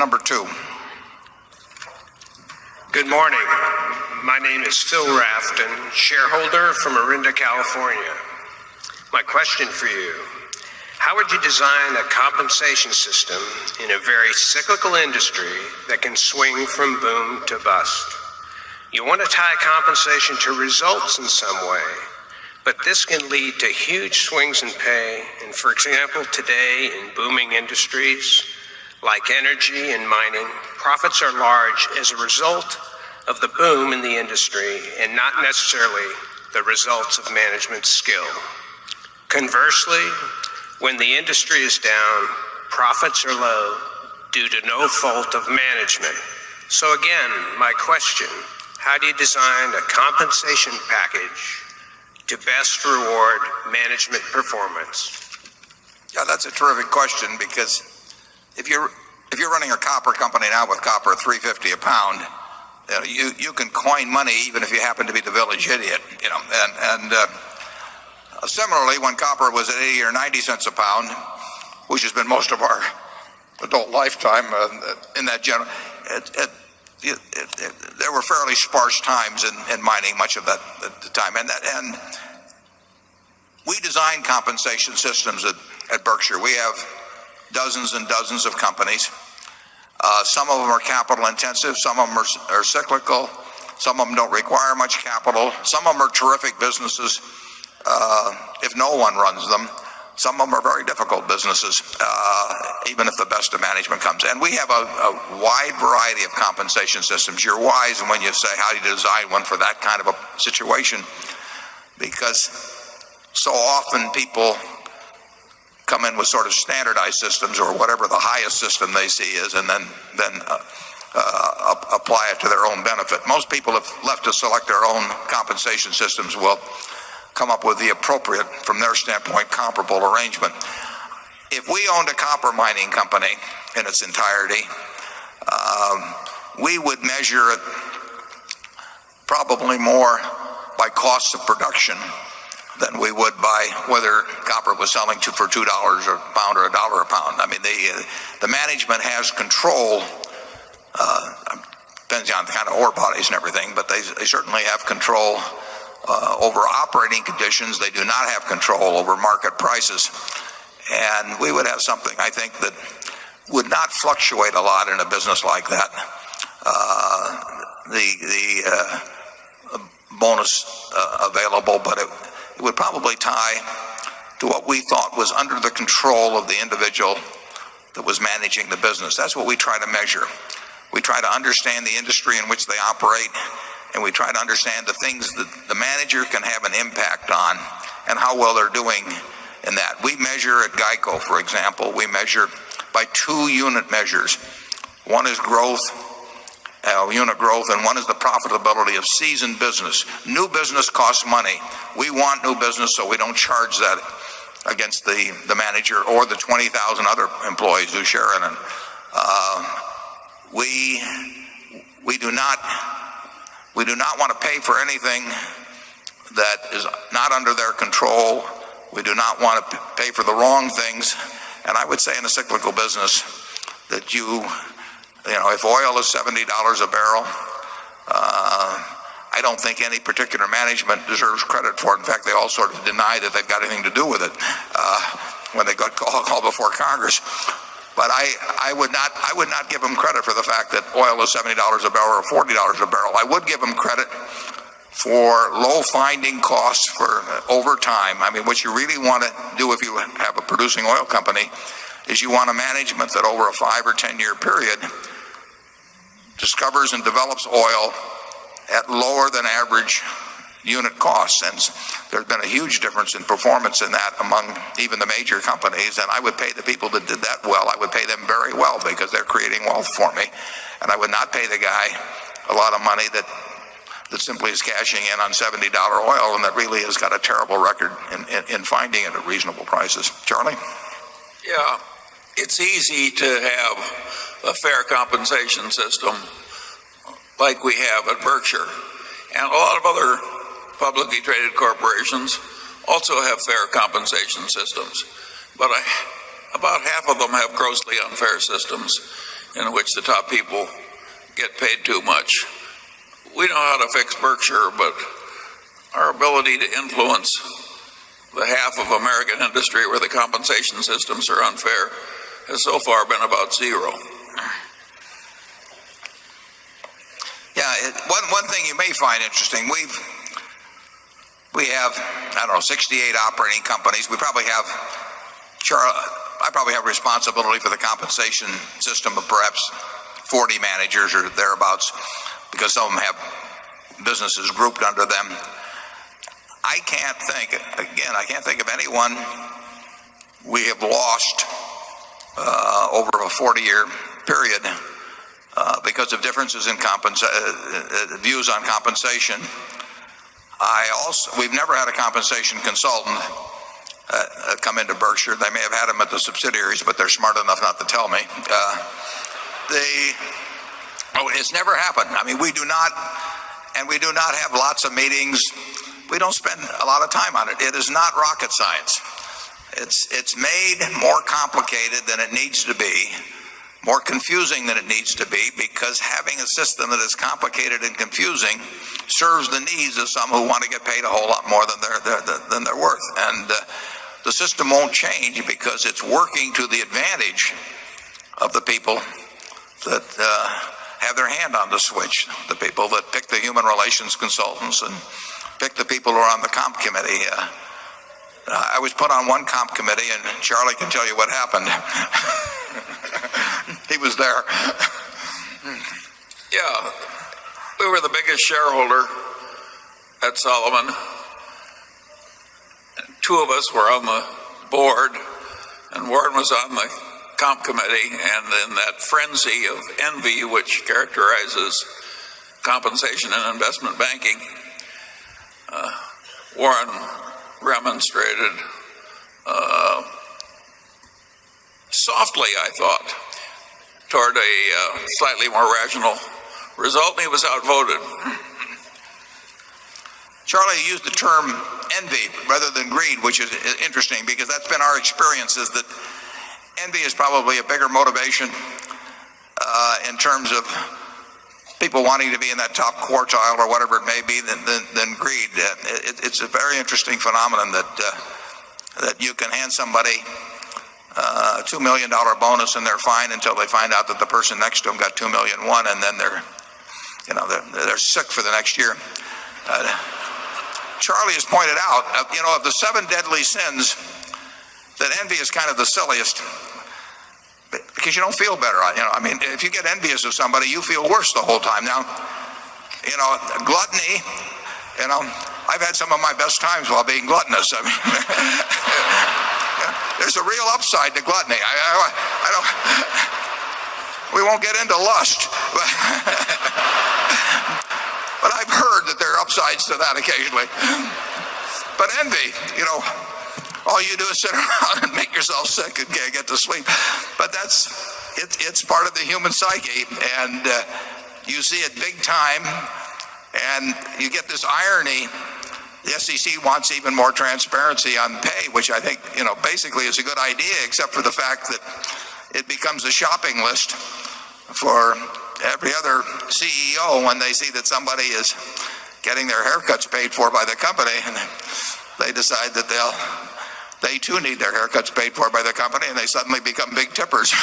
number 2. Good morning. My name is Phil Rafton, shareholder from Orinda, California. My question for you: how would you design a compensation system in a very cyclical industry that can swing from boom to bust? You want to tie compensation to results in some way, but this can lead to huge swings in pay. And for example, today in booming industries like energy and mining, profits are large as a result of the boom in the industry and not necessarily the results of management skill. Conversely, when the industry is down, profits are low due to no fault of management. So again, my question: how do you design a compensation package to best reward management performance? Yeah, that's a terrific question, because if you're running a copper company now with copper at $3.50 a pound, you can coin money even if you happen to be the village idiot. Similarly, when copper was at 80 or 90 cents a pound, which has been most of our adult lifetime in that general, there were fairly sparse times in mining much of that at the time, and we design compensation systems at Berkshire. We have dozens and dozens of companies. Some of them are capital intensive, some of them are cyclical, some of them don't require much capital, some of them are terrific businesses if no one runs them. Some of them are very difficult businesses, even if the best of management comes. And we have a wide variety of compensation systems. You're wise when you say how do you design one for that kind of a situation, because so often people come in with sort of standardized systems or whatever the highest system they see is, and then apply it to their own benefit. Most people, if left to select their own compensation systems, will come up with the appropriate, from their standpoint, comparable arrangement. If we owned a copper mining company in its entirety, we would measure it probably more by cost of production than we would by whether copper was selling for $2 a pound or $1 a pound. I mean, the management has control, depends on the kind of ore bodies and everything, but they certainly have control over operating conditions. They do not have control over market prices. And we would have something, I think, that would not fluctuate a lot in a business like that. The bonus available, but it would probably tie to what we thought was under the control of the individual that was managing the business. That's what we try to measure. We try to understand the industry in which they operate, and we try to understand the things that the manager can have an impact on and how well they're doing in that. We measure at Geico, for example, we measure by 2 unit measures. One is growth, unit growth, and one is the profitability of seasoned business. New business costs money. We want new business, so we don't charge that against the manager or the 20,000 other employees who share in it. We do not want to pay for anything that is not under their control. We do not want to pay for the wrong things. And I would say in a cyclical business that if oil is $70 a barrel, I don't think any particular management deserves credit for it. In fact, they all sort of deny that they've got anything to do with it when they got called before Congress. But I would not give them credit for the fact that oil is $70 a barrel or $40 a barrel. I would give them credit for low finding costs for over time. I mean, what you really want to do if you have a producing oil company is you want a management that over a 5 or 10 year period discovers and develops oil at lower than average unit costs. And there's been a huge difference in performance in that among even the major companies, and I would pay the people that did that well. I would pay them very well because they're creating wealth for me, and I would not pay the guy a lot of money that simply is cashing in on $70 oil and that really has got a terrible record in finding it at reasonable prices. Charlie? Yeah, it's easy to have a fair compensation system like we have at Berkshire, and a lot of other publicly traded corporations also have fair compensation systems, but about half of them have grossly unfair systems. in which the top people get paid too much. We know how to fix Berkshire, but our ability to influence the half of American industry where the compensation systems are unfair has so far been about zero. Yeah, one thing you may find interesting, we have, I don't know, 68 operating companies. We probably have, I probably have responsibility for the compensation system of perhaps 40 managers or thereabouts, because some of them have businesses grouped under them. I can't think of anyone we have lost over a 40-year period because of differences in views on compensation. We've never had a compensation consultant come into Berkshire. They may have had them at the subsidiaries, but they're smart enough not to tell me. It's never happened. I mean, we do not have lots of meetings. We don't spend a lot of time on it. It is not rocket science. It's made more complicated than it needs to be, more confusing than it needs to be, because having a system that is complicated and confusing serves the needs of some who want to get paid a whole lot more than they're worth. And the system won't change because it's working to the advantage of the people that have their hand on the switch, the people that pick the human relations consultants and pick the people who are on the comp committee. I was put on one comp committee, and Charlie can tell you what happened. He was there. Yeah, we were the biggest shareholder at Solomon. Two of us were on the board, and Warren was on the comp committee, and in that frenzy of envy which characterizes compensation and investment banking, Warren remonstrated softly, I thought, toward a slightly more rational result, and he was outvoted. Charlie used the term envy rather than greed, which is interesting, because that's been our experience, is that envy is probably a bigger motivation in terms of people wanting to be in that top quartile or whatever it may be than greed. It's a very interesting phenomenon that you can hand somebody a $2 million bonus and they're fine until they find out that the person next to them got $2.1 million, and then they're sick for the next year. Charlie has pointed out, of the 7 deadly sins, that envy is kind of the silliest, because you don't feel better. I mean, if you get envious of somebody, you feel worse the whole time. Now, gluttony, I've had some of my best times while being gluttonous. I mean, there's a real upside to gluttony. I don't. We won't get into lust, but I've heard that there are upsides to that occasionally. But envy, all you do is sit around and make yourself sick and can't get to sleep. But it's part of the human psyche, and you see it big time, and you get this irony. The SEC wants even more transparency on pay, which I think, basically is a good idea, except for the fact that it becomes a shopping list for every other CEO when they see that somebody is getting their haircuts paid for by the company, and they decide that they too need their haircuts paid for by the company, and they suddenly become big tippers.